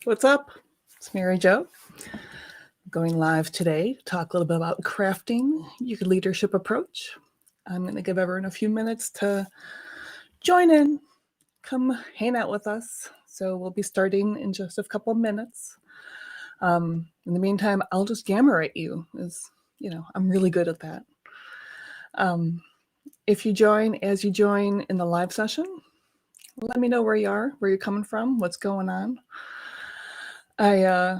What's up? It's Mary Jo. Going live today to talk a little bit about crafting your leadership approach. I'm going to give everyone a few minutes to join in, come hang out with us. So we'll be starting in just a couple of minutes. In the meantime, I'll just yammer at you. I'm really good at that. If you join in the live session, let me know where you are, where you're coming from, what's going on. I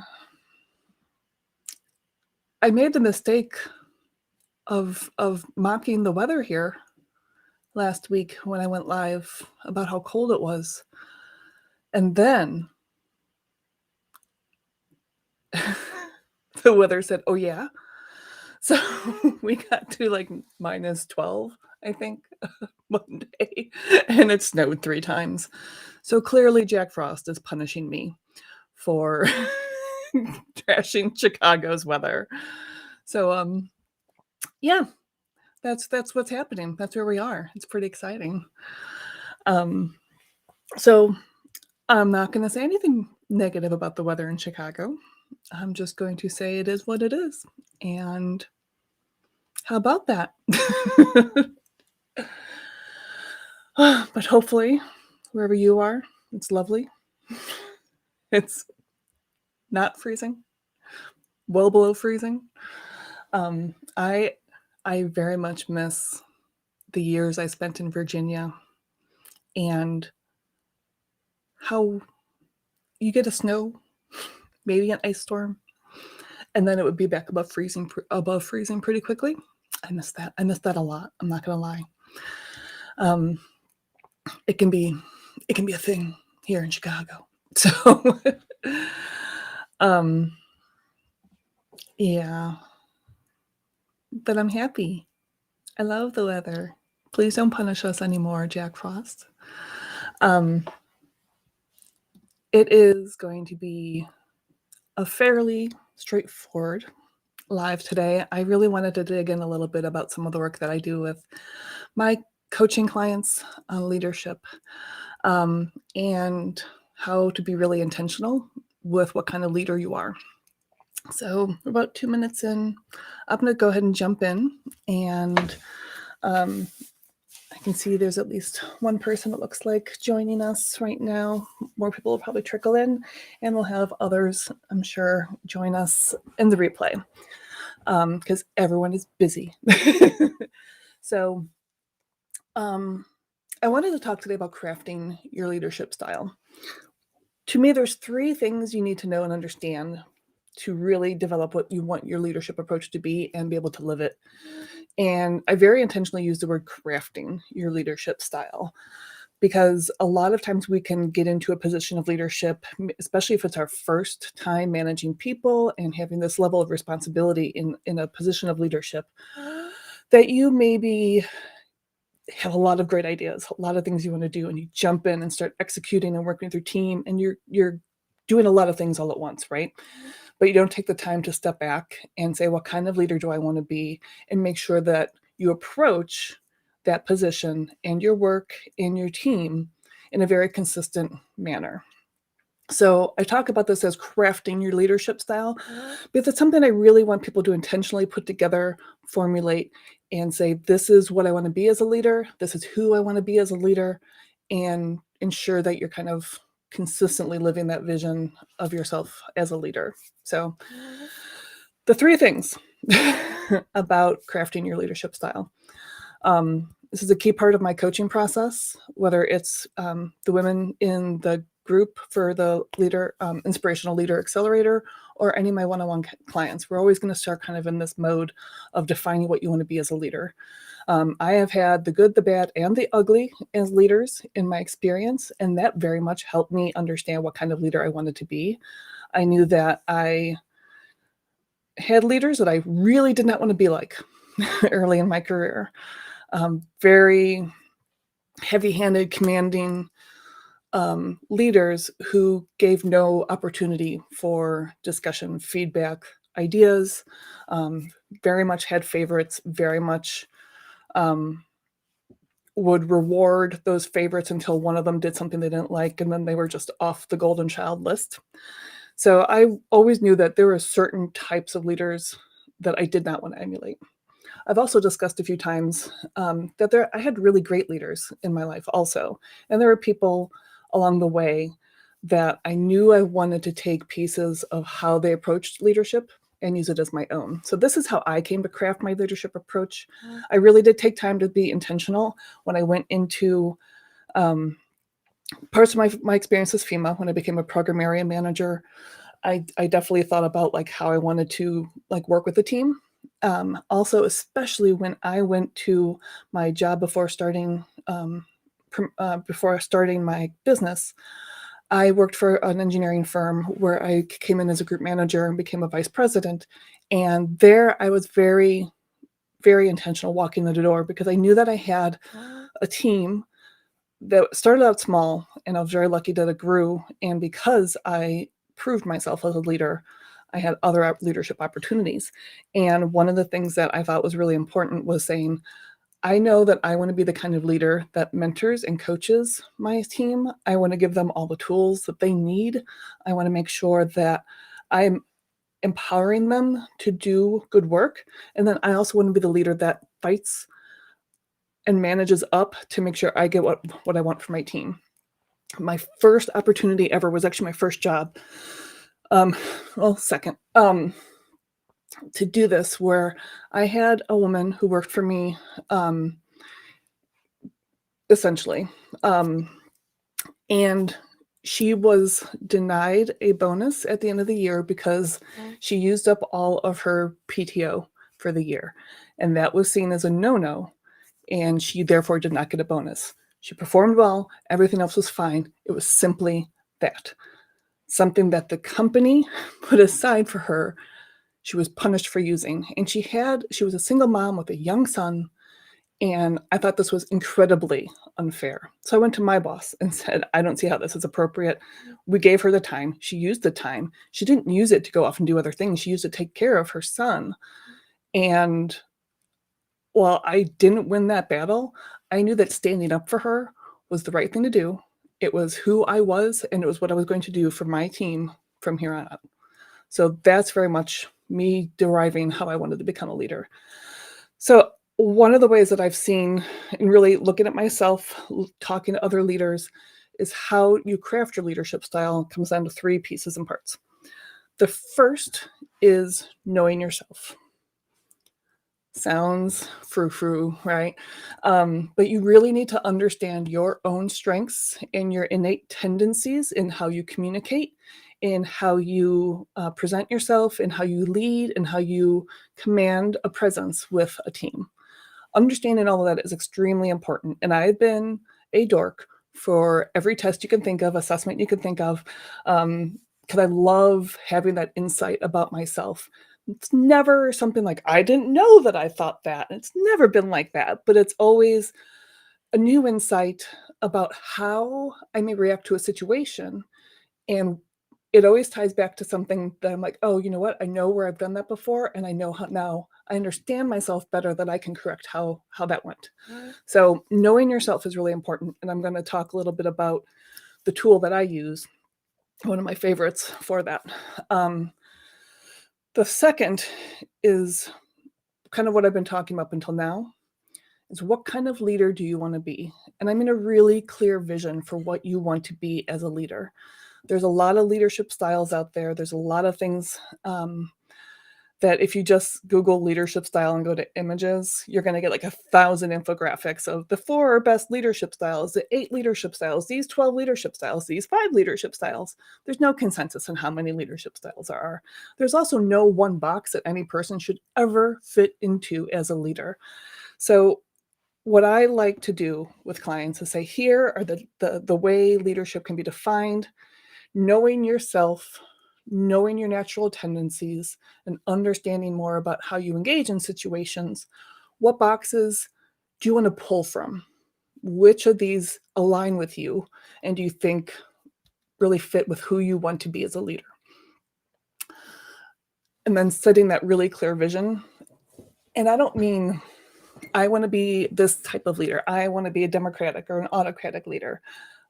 made the mistake of mocking the weather here last week when I went live about how cold it was. And then the weather said, oh yeah. So we got to like minus 12, I think, one day, and it snowed 3 times. So clearly Jack Frost is punishing me for trashing Chicago's weather. So yeah, that's what's happening. That's where we are. It's pretty exciting. So I'm not going to say anything negative about the weather in Chicago. I'm just going to say it is what it is. And how about that? But hopefully, wherever you are, it's lovely. It's not freezing, well below freezing. I very much miss the years I spent in Virginia and how you get a snow, maybe an ice storm, and then it would be back above freezing pretty quickly. I miss that. I miss that a lot. I'm not gonna lie. It can be a thing here in Chicago. So yeah. But I'm happy. I love the weather. Please don't punish us anymore, Jack Frost. It is going to be a fairly straightforward live today. I really wanted to dig in a little bit about some of the work that I do with my coaching clients on leadership, and how to be really intentional with what kind of leader you are. So we're about 2 minutes in. I'm going to go ahead and jump in, and I can see there's at least one person, it looks like, joining us right now. More people will probably trickle in, and we'll have others, I'm sure, join us in the replay, because everyone is busy. So I wanted to talk today about crafting your leadership style. To me, there's 3 things you need to know and understand to really develop what you want your leadership approach to be and be able to live it. And I very intentionally use the word crafting your leadership style, because a lot of times we can get into a position of leadership, especially if it's our first time managing people and having this level of responsibility in a position of leadership, that you maybe have a lot of great ideas, a lot of things you want to do, and you jump in and start executing and working with your team, and you're doing a lot of things all at once, right? But you don't take the time to step back and say, what kind of leader do I want to be? And make sure that you approach that position and your work and your team in a very consistent manner. So I talk about this as crafting your leadership style, because it's something I really want people to intentionally put together, formulate, and say, this is what I want to be as a leader. This is who I want to be as a leader, and ensure that you're kind of consistently living that vision of yourself as a leader. So the 3 things about crafting your leadership style. This is a key part of my coaching process, whether it's the women in the group for the Inspirational Leader Accelerator, or any of my one-on-one clients. We're always going to start kind of in this mode of defining what you want to be as a leader. I have had the good, the bad, and the ugly as leaders in my experience, and that very much helped me understand what kind of leader I wanted to be. I knew that I had leaders that I really did not want to be like early in my career. Very heavy-handed, commanding leaders who gave no opportunity for discussion, feedback, ideas, very much had favorites, very much would reward those favorites until one of them did something they didn't like, and then they were just off the golden child list. So I always knew that there were certain types of leaders that I did not want to emulate. I've also discussed a few times that I had really great leaders in my life also, and there were people along the way that I knew I wanted to take pieces of how they approached leadership and use it as my own. So this is how I came to craft my leadership approach. I really did take time to be intentional when I went into parts of my experience as FEMA. When I became a program area manager, I definitely thought about like how I wanted to like work with the team. Also, especially when I went to my job before starting my business, I worked for an engineering firm where I came in as a group manager and became a vice president. And there I was very, very intentional walking the door because I knew that I had a team that started out small, and I was very lucky that it grew. And because I proved myself as a leader, I had other leadership opportunities. And one of the things that I thought was really important was saying, I know that I want to be the kind of leader that mentors and coaches my team. I want to give them all the tools that they need. I want to make sure that I'm empowering them to do good work. And then I also want to be the leader that fights and manages up to make sure I get what I want for my team. My first opportunity ever was actually my first job. Second, to do this, where I had a woman who worked for me, essentially, and she was denied a bonus at the end of the year because she used up all of her PTO for the year, and that was seen as a no-no, and she therefore did not get a bonus. She performed well, everything else was fine. It was simply that. Something that the company put aside for her, she was punished for using. And she was a single mom with a young son, and I thought this was incredibly unfair. So I went to my boss and said, I don't see how this is appropriate. We gave her the time. She used the time. She didn't use it to go off and do other things. She used it to take care of her son. And while I didn't win that battle, I knew that standing up for her was the right thing to do. It was who I was, and it was what I was going to do for my team from here on out. So that's very much me deriving how I wanted to become a leader. So one of the ways that I've seen in really looking at myself, talking to other leaders, is how you craft your leadership style comes down to 3 pieces and parts. The first is knowing yourself. Sounds frou-frou, right? But you really need to understand your own strengths and your innate tendencies in how you communicate, in how you present yourself, in how you lead, and how you command a presence with a team. Understanding all of that is extremely important. And I've been a dork for every test you can think of, assessment you can think of, because I love having that insight about myself. It's never something like, I didn't know that I thought that. It's never been like that, but it's always a new insight about how I may react to a situation. And it always ties back to something that I'm like, oh, you know what? I know where I've done that before, and I know how now I understand myself better that I can correct how that went. So knowing yourself is really important. And I'm going to talk a little bit about the tool that I use, one of my favorites for that. The second is kind of what I've been talking about up until now, is what kind of leader do you want to be? And I mean a really clear vision for what you want to be as a leader. There's a lot of leadership styles out there. There's a lot of things that if you just Google leadership style and go to images, you're going to get like 1,000 infographics of the 4 best leadership styles, the 8 leadership styles, these 12 leadership styles, these 5 leadership styles. There's no consensus on how many leadership styles there are. There's also no one box that any person should ever fit into as a leader. So what I like to do with clients is say, here are the way leadership can be defined, knowing yourself, knowing your natural tendencies, and understanding more about how you engage in situations. What boxes do you want to pull from? Which of these align with you and do you think really fit with who you want to be as a leader? And then setting that really clear vision. And I don't mean I want to be this type of leader. I want to be a democratic or an autocratic leader.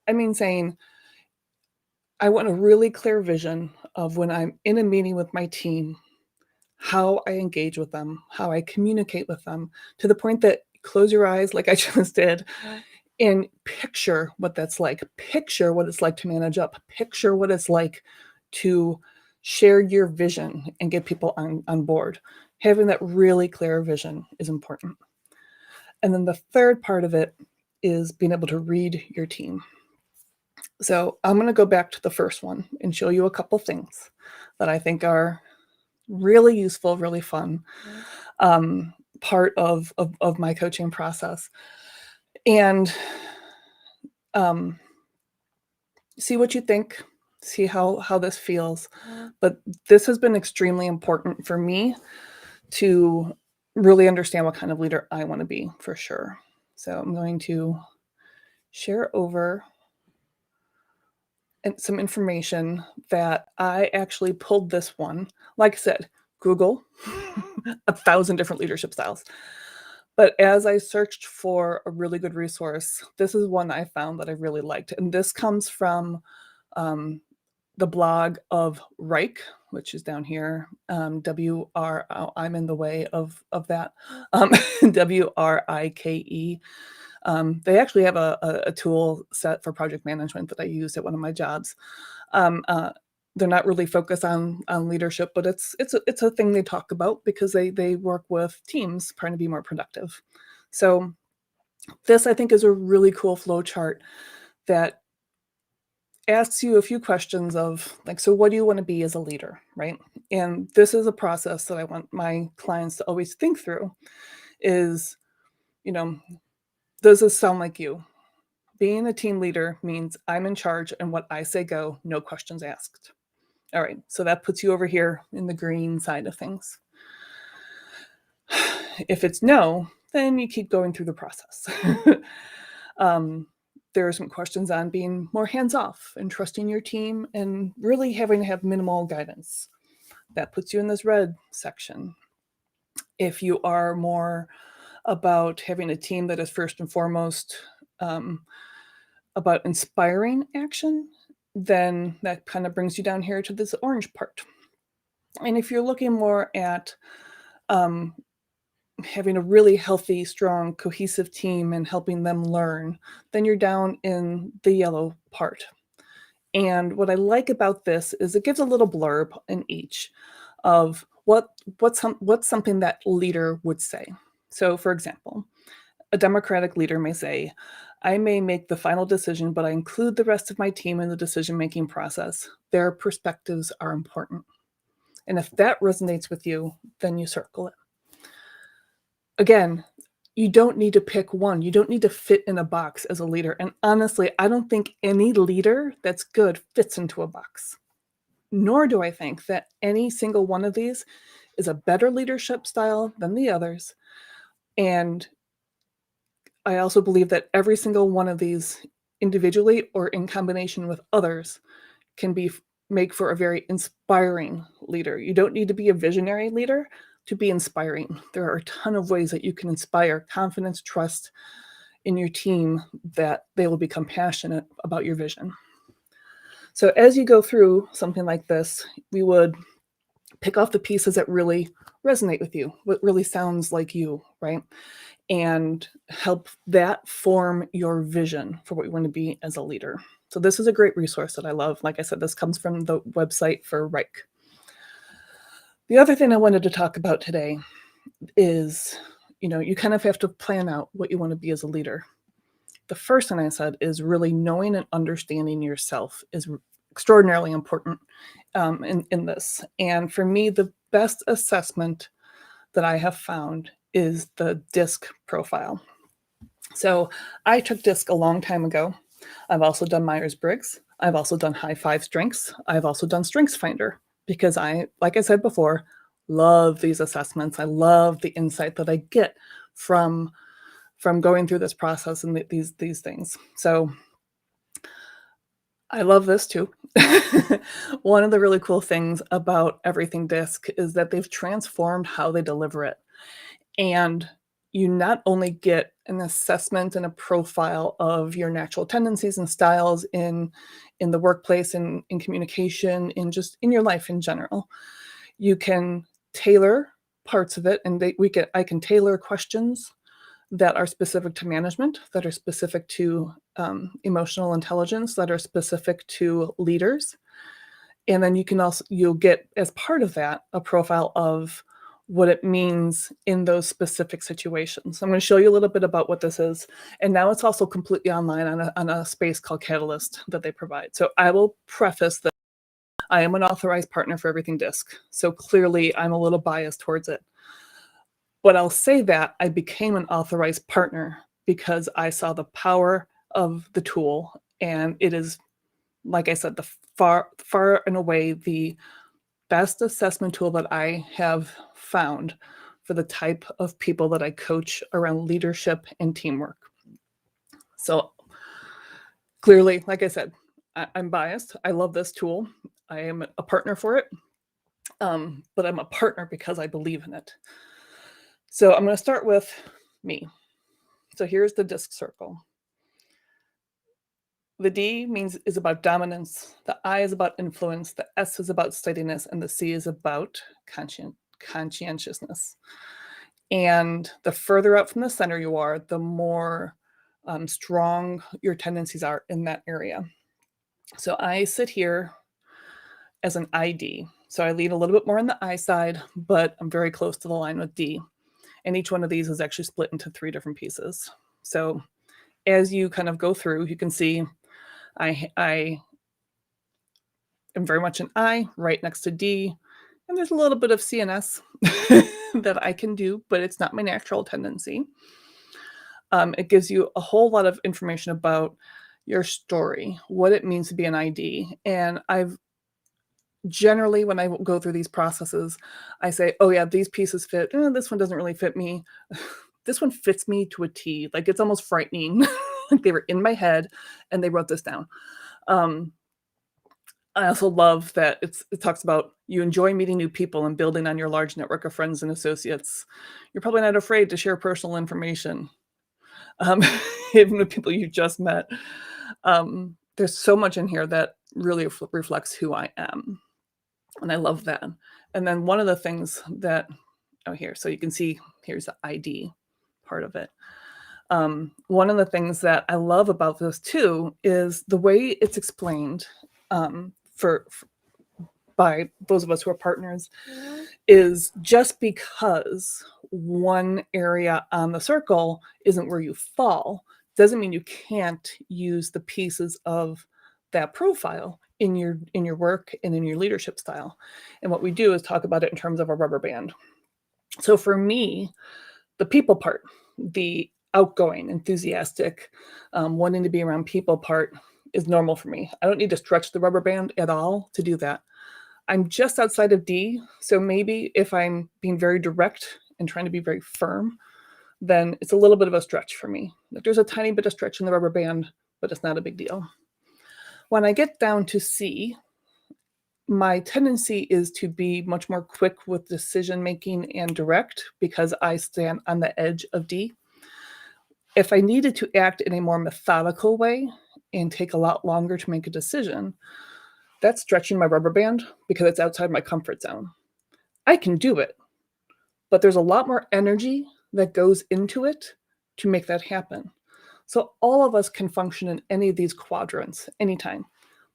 I mean, saying, I want a really clear vision of when I'm in a meeting with my team, how I engage with them, how I communicate with them, to the point that close your eyes like I just did and picture what that's like. Picture what it's like to manage up. Picture what it's like to share your vision and get people on board. Having that really clear vision is important. And then the third part of it is being able to read your team. So I'm going to go back to the first one and show you a couple things that I think are really useful, really fun part of my coaching process. And see what you think, see how this feels. But this has been extremely important for me to really understand what kind of leader I want to be, for sure. So I'm going to share over some information that I actually pulled this one. Like I said, Google 1,000 different leadership styles. But as I searched for a really good resource, this is one I found that I really liked. And this comes from the blog of Reich, which is down here, W-R, I'm in the way of that, W-R-I-K-E. They actually have a tool set for project management that I used at one of my jobs. They're not really focused on leadership, but it's a thing they talk about because they work with teams trying to be more productive. So this, I think, is a really cool flow chart that asks you a few questions of like, so what do you want to be as a leader, right? And this is a process that I want my clients to always think through is, does this sound like you? Being a team leader means I'm in charge and what I say go, no questions asked. All right, so that puts you over here in the green side of things. If it's no, then you keep going through the process. There are some questions on being more hands-off and trusting your team and really having to have minimal guidance. That puts you in this red section. If you are more about having a team that is first and foremost about inspiring action, then that kind of brings you down here to this orange part. And if you're looking more at having a really healthy, strong, cohesive team and helping them learn, then you're down in the yellow part. And what I like about this is it gives a little blurb in each of what's something that leader would say. So, for example, a democratic leader may say, I may make the final decision, but I include the rest of my team in the decision-making process. Their perspectives are important. And if that resonates with you, then you circle it. Again, you don't need to pick one. You don't need to fit in a box as a leader. And honestly, I don't think any leader that's good fits into a box. Nor do I think that any single one of these is a better leadership style than the others. And I also believe that every single one of these individually or in combination with others can make for a very inspiring leader. You don't need to be a visionary leader to be inspiring. There are a ton of ways that you can inspire confidence, trust in your team that they will become passionate about your vision. So as you go through something like this, we would pick off the pieces that really resonate with you, what really sounds like you, right? And help that form your vision for what you want to be as a leader. So this is a great resource that I love. Like I said, this comes from the website for Reich. The other thing I wanted to talk about today is, you kind of have to plan out what you want to be as a leader. The first thing I said is really knowing and understanding yourself is extraordinarily important in this. And for me, the best assessment that I have found is the DISC profile. So I took DISC a long time ago. I've also done Myers-Briggs. I've also done High Five Strengths. I've also done StrengthsFinder because like I said before, love these assessments. I love the insight that I get from going through this process and these things. So I love this too. One of the really cool things about everything DISC is that they've transformed how they deliver it. And you not only get an assessment and a profile of your natural tendencies and styles in the workplace, in communication, in just in your life in general. You can tailor parts of it, and I can tailor questions that are specific to management, that are specific to emotional intelligence, that are specific to leaders. And then you'll get, as part of that, a profile of what it means in those specific situations. I'm going to show you a little bit about what this is. And now it's also completely online on a space called Catalyst that they provide. So I will preface that I am an authorized partner for Everything Disc. So clearly I'm a little biased towards it. But I'll say that I became an authorized partner because I saw the power of the tool. And it is, like I said, the far and away the best assessment tool that I have found for the type of people that I coach around leadership and teamwork. So clearly, like I said, I'm biased. I love this tool. I am a partner for it, but I'm a partner because I believe in it. So I'm going to start with me. So here's the disc circle. The D is about dominance, the I is about influence, the S is about steadiness, and the C is about conscientiousness. And the further out from the center you are, the more strong your tendencies are in that area. So I sit here as an ID. So I lean a little bit more on the I side, but I'm very close to the line with D. And each one of these is actually split into 3 different pieces. So as you kind of go through, you can see I am very much an I right next to D. And there's a little bit of CNS that I can do, but it's not my natural tendency. It gives you a whole lot of information about your story, what it means to be an ID. And I've generally, when I go through these processes, I say, oh yeah, these pieces fit. This one doesn't really fit me. This one fits me to a T. Like, it's almost frightening. Like they were in my head and they wrote this down. I also love that it talks about you enjoy meeting new people and building on your large network of friends and associates. You're probably not afraid to share personal information, even with people you just met. There's so much in here that really reflects who I am. And I love that. And then one of the things that, here, so you can see, here's the ID part of it. One of the things that I love about this too is the way it's explained by those of us who are partners is just because one area on the circle isn't where you fall doesn't mean you can't use the pieces of that profile in your work and in your leadership style. And what we do is talk about it in terms of a rubber band. So for me, the people part, the outgoing, enthusiastic, wanting to be around people part is normal for me. I don't need to stretch the rubber band at all to do that. I'm just outside of D, so maybe if I'm being very direct and trying to be very firm, then it's a little bit of a stretch for me. There's a tiny bit of stretch in the rubber band, but it's not a big deal. When I get down to C, my tendency is to be much more quick with decision making and direct because I stand on the edge of D. If I needed to act in a more methodical way and take a lot longer to make a decision, that's stretching my rubber band because it's outside my comfort zone. I can do it, but there's a lot more energy that goes into it to make that happen. So all of us can function in any of these quadrants anytime,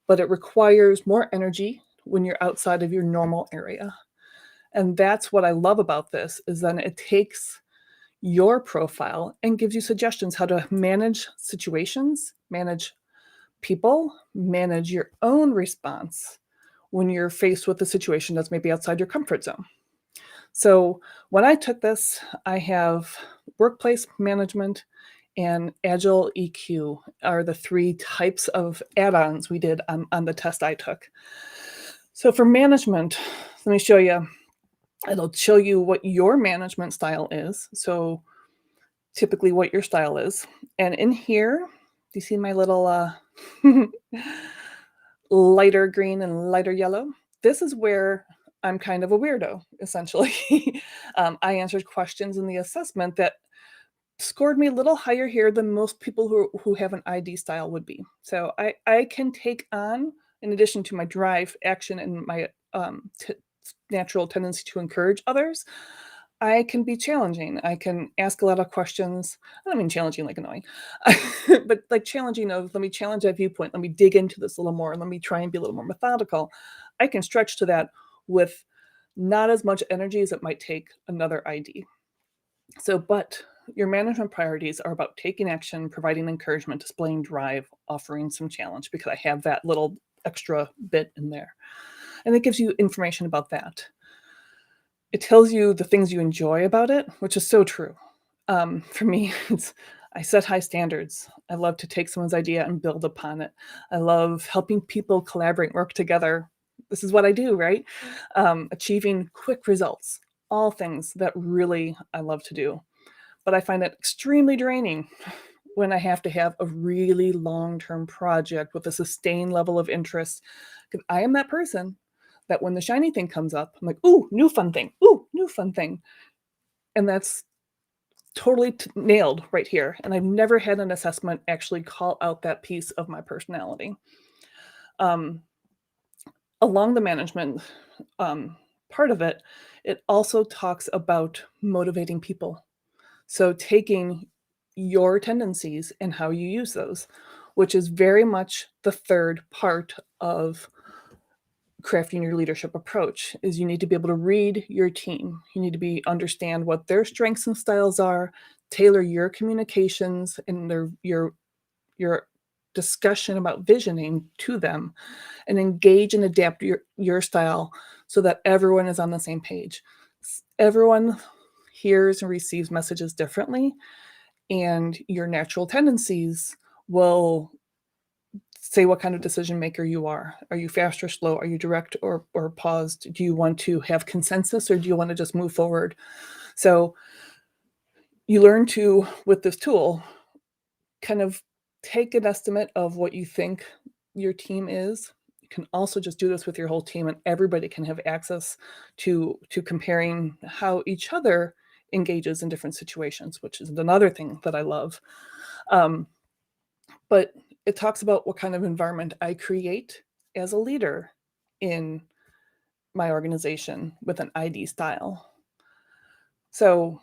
but it requires more energy when you're outside of your normal area. And that's what I love about this, is then it takes your profile and gives you suggestions how to manage situations, manage people, manage your own response when you're faced with a situation that's maybe outside your comfort zone. So when I took this, I have workplace management and agile EQ are the 3 types of add-ons we did on the test I took. So for management, let me show you. It'll show you what your management style is. So typically what your style is. And in here, do you see my little lighter green and lighter yellow? This is where I'm kind of a weirdo, essentially. I answered questions in the assessment that scored me a little higher here than most people who have an ID style would be. So I can take on, in addition to my drive, action, and my natural tendency to encourage others, I can be challenging. I can ask a lot of questions. I don't mean challenging like annoying, but like challenging of, let me challenge that viewpoint. Let me dig into this a little more. Let me try and be a little more methodical. I can stretch to that with not as much energy as it might take another ID. So, but your management priorities are about taking action, providing encouragement, displaying drive, offering some challenge, because I have that little extra bit in there. And it gives you information about that. It tells you the things you enjoy about it, which is so true. For me, I set high standards. I love to take someone's idea and build upon it. I love helping people collaborate, work together. This is what I do, right? Achieving quick results, all things that really I love to do. But I find it extremely draining when I have to have a really long-term project with a sustained level of interest. Because I am that person that when the shiny thing comes up, I'm like, ooh, new fun thing. Ooh, new fun thing. And that's totally nailed right here. And I've never had an assessment actually call out that piece of my personality. Along the management part of it, it also talks about motivating people. So taking your tendencies and how you use those, which is very much the third part of crafting your leadership approach, is you need to be able to read your team. You need to understand what their strengths and styles are, tailor your communications and your discussion about visioning to them, and engage and adapt your style so that everyone is on the same page. Everyone hears and receives messages differently, and your natural tendencies will say what kind of decision maker you are. Are you fast or slow? Are you direct or paused? Do you want to have consensus, or do you want to just move forward? So you learn to, with this tool, kind of take an estimate of what you think your team is. You can also just do this with your whole team, and everybody can have access to comparing how each other engages in different situations, which is another thing that I love. But it talks about what kind of environment I create as a leader in my organization with an ID style. So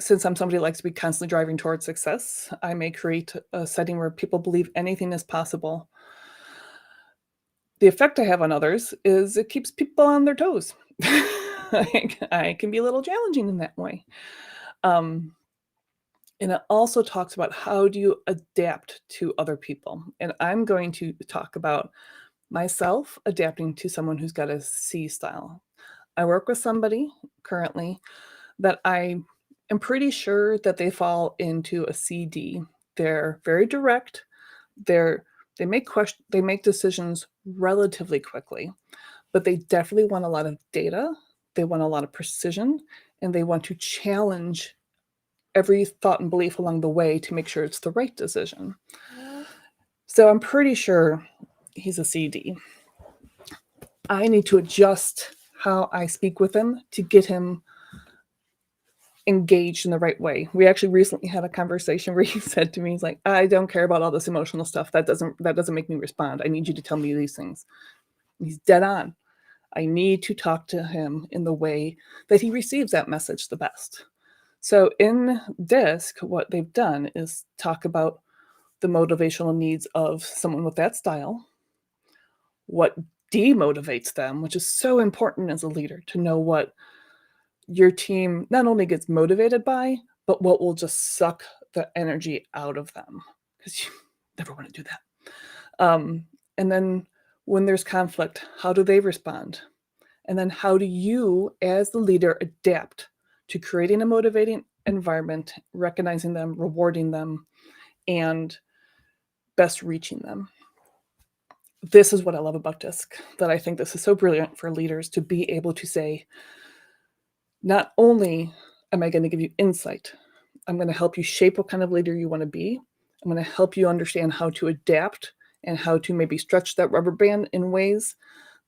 since I'm somebody who likes to be constantly driving towards success, I may create a setting where people believe anything is possible. The effect I have on others is it keeps people on their toes. I can be a little challenging in that way. And it also talks about how do you adapt to other people. And I'm going to talk about myself adapting to someone who's got a C style. I work with somebody currently that I am pretty sure that they fall into a CD. They're very direct. They make decisions relatively quickly, but they definitely want a lot of data. They want a lot of precision, and they want to challenge every thought and belief along the way to make sure it's the right decision. So I'm pretty sure he's a CD. I need to adjust how I speak with him to get him engaged in the right way. We actually recently had a conversation where he said to me, he's like, I don't care about all this emotional stuff. That doesn't make me respond. I need you to tell me these things. He's dead on. I need to talk to him in the way that he receives that message the best. So in DISC, what they've done is talk about the motivational needs of someone with that style, what demotivates them, which is so important as a leader to know what your team not only gets motivated by, but what will just suck the energy out of them, because you never want to do that. And then when there's conflict, how do they respond? And then how do you, as the leader, adapt to creating a motivating environment, recognizing them, rewarding them, and best reaching them? This is what I love about DISC, that I think this is so brilliant for leaders to be able to say, not only am I going to give you insight, I'm going to help you shape what kind of leader you want to be. I'm going to help you understand how to adapt and how to maybe stretch that rubber band in ways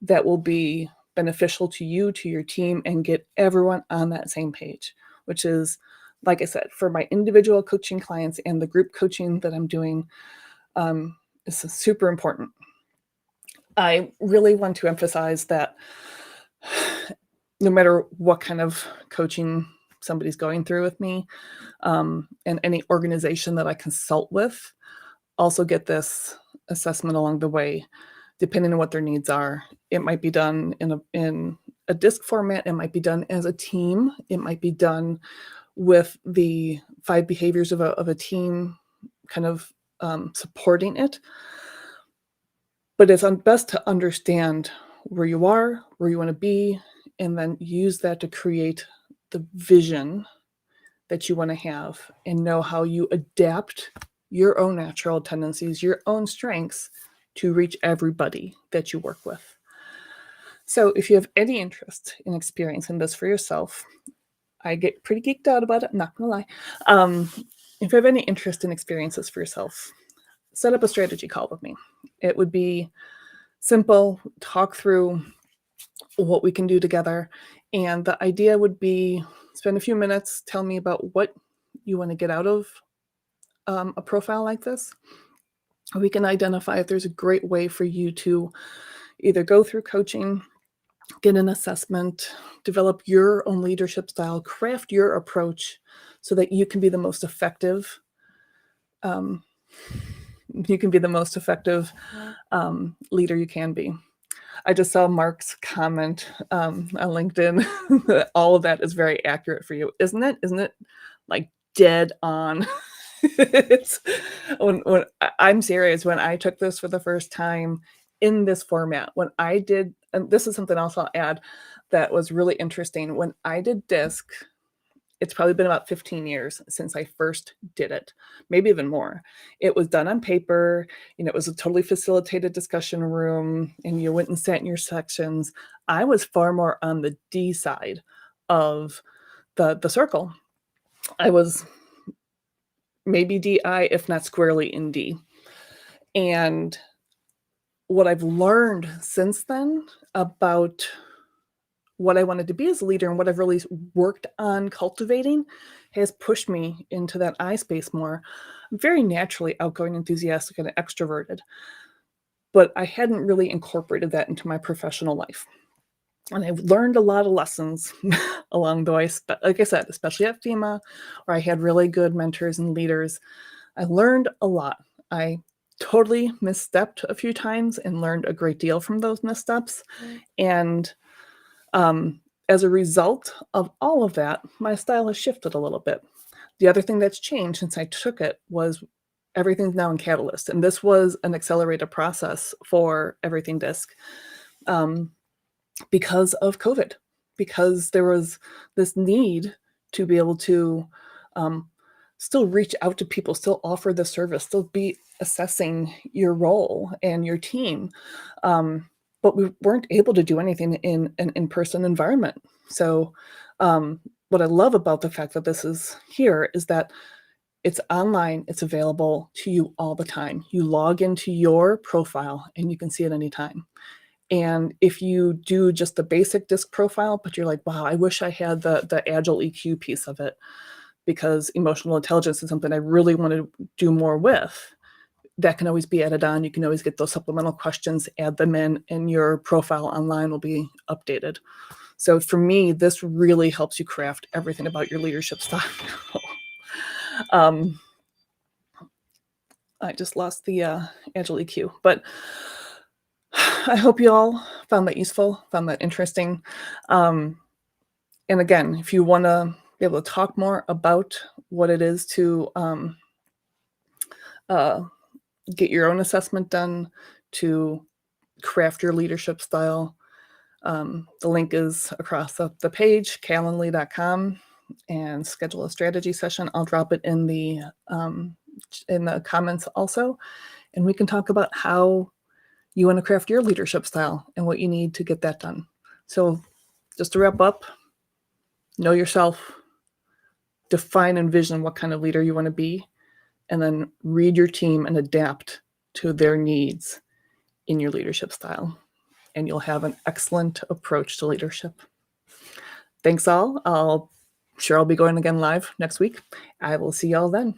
that will be beneficial to you, to your team, and get everyone on that same page, which is like I said, for my individual coaching clients and the group coaching that I'm doing, this is super important. I really want to emphasize that no matter what kind of coaching somebody's going through with me, and any organization that I consult with, also get this assessment along the way, depending on what their needs are. It might be done in a disc format. It might be done as a team. It might be done with the 5 behaviors of a team kind of supporting it. But it's best to understand where you are, where you want to be, and then use that to create the vision that you want to have and know how you adapt your own natural tendencies, your own strengths to reach everybody that you work with. So if you have any interest in experiencing this for yourself, I get pretty geeked out about it, I'm not gonna lie. If you have any interest in experience this for yourself, set up a strategy call with me. It would be simple, talk through what we can do together. And the idea would be spend a few minutes, tell me about what you want to get out of a profile like this. We can identify if there's a great way for you to either go through coaching, get an assessment, develop your own leadership style, craft your approach so that you can be the most effective. You can be the most effective leader you can be. I just saw Mark's comment on LinkedIn. All of that is very accurate for you, isn't it? Isn't it like dead on? It's when I'm serious. When I took this for the first time in this format, when I did, and this is something else I'll add that was really interesting. When I did DISC, it's probably been about 15 years since I first did it, maybe even more. It was done on paper, it was a totally facilitated discussion room, and you went and sat in your sections. I was far more on the D side of the circle. I was maybe DI, if not squarely in D. And what I've learned since then about what I wanted to be as a leader and what I've really worked on cultivating has pushed me into that I space more. I'm very naturally outgoing, enthusiastic, and extroverted, but I hadn't really incorporated that into my professional life. And I've learned a lot of lessons along the way, like I said, especially at FEMA, where I had really good mentors and leaders. I learned a lot. I totally misstepped a few times and learned a great deal from those missteps. And as a result of all of that, my style has shifted a little bit. The other thing that's changed since I took it was everything's now in Catalyst. And this was an accelerated process for Everything DISC because of COVID, because there was this need to be able to still reach out to people, still offer the service, still be assessing your role and your team. But we weren't able to do anything in an in-person environment. So what I love about the fact that this is here is that it's online, it's available to you all the time. You log into your profile and you can see it anytime. And if you do just the basic DISC profile, but you're like, wow, I wish I had the Agile EQ piece of it because emotional intelligence is something I really want to do more with, that can always be added on. You can always get those supplemental questions, add them in, and your profile online will be updated. So for me, this really helps you craft everything about your leadership style. I just lost the Agile EQ, but I hope you all found that useful, found that interesting. And again, if you want to be able to talk more about what it is to get your own assessment done, to craft your leadership style, the link is across the page, calendly.com, and schedule a strategy session. I'll drop it in the comments also, and we can talk about how you want to craft your leadership style and what you need to get that done. So just to wrap up, know yourself, define and vision what kind of leader you want to be, and then read your team and adapt to their needs in your leadership style. And you'll have an excellent approach to leadership. Thanks all. I'll sure I'll be going again live next week. I will see y'all then.